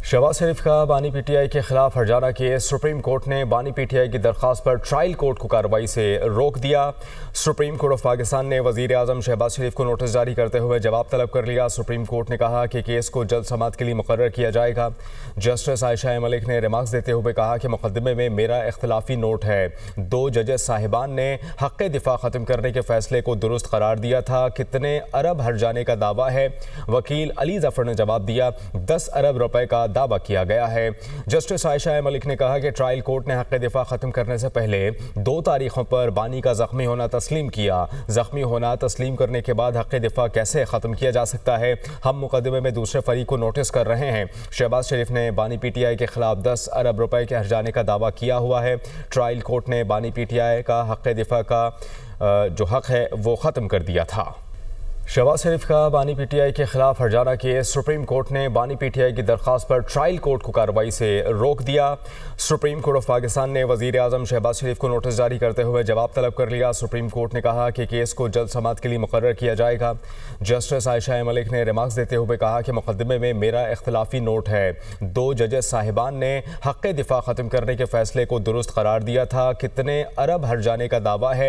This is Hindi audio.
शहबाज शरीफ का बानी पीटीआई के खिलाफ हर्जाना केस। सुप्रीम कोर्ट ने बानी पीटीआई की दरख्वास्त पर ट्रायल कोर्ट को कार्रवाई से रोक दिया। सुप्रीम कोर्ट ऑफ पाकिस्तान ने वजीर आजम शहबाज शरीफ को नोटिस जारी करते हुए जवाब तलब कर लिया। सुप्रीम कोर्ट ने कहा कि केस को जल्द समाअत के लिए मुकर्रर किया जाएगा। जस्टिस आयशा मलिक ने रिमार्क्स देते हुए कहा कि मुकदमे में मेरा इख्तलाफी नोट है। 2 जजेस साहिबान ने हक़ दिफा ख़त्म करने के फैसले को दुरुस्त करार दिया था। कितने अरब हर्जाने का दावा है? वकील अली जफर ने जवाब दिया, 10 अरब रुपए का दावा किया गया है। जस्टिस आयशा मलिक ने कहा कि ट्रायल कोर्ट ने हक़ दिफा खत्म करने से पहले 2 तारीखों पर बानी का जख्मी होना तस्लीम किया। जख्मी होना तस्लीम करने के बाद हक़ दिफा कैसे खत्म किया जा सकता है? हम मुकदमे में दूसरे फरीक को नोटिस कर रहे हैं। शहबाज शरीफ ने बानी पीटीआई के खिलाफ 10 अरब रुपए के हर्जाने का दावा किया हुआ है। ट्रायल कोर्ट ने बानी पीटीआई का हक़ दिफा का जो हक़ है वो ख़त्म कर दिया था। शहबाज शरीफ का बानी पीटीआई के खिलाफ हर्जाना केस। सुप्रीम कोर्ट ने बानी पीटीआई की दरख्वास्त पर ट्रायल कोर्ट को कार्रवाई से रोक दिया। सुप्रीम कोर्ट ऑफ पाकिस्तान ने वजीर आजम शहबाज शरीफ को नोटिस जारी करते हुए जवाब तलब कर लिया। सुप्रीम कोर्ट ने कहा कि केस को जल्द समाअत के लिए मुकर्रर किया जाएगा। जस्टिस आयशा मलिक ने रिमार्क्स देते हुए कहा कि मुकदमे में मेरा इख्तलाफी नोट है। 2 जजेस साहिबान ने हक़ दिफा ख़त्म करने के फैसले को दुरुस्त करार दिया था। कितने अरब हर्जाने का दावा है?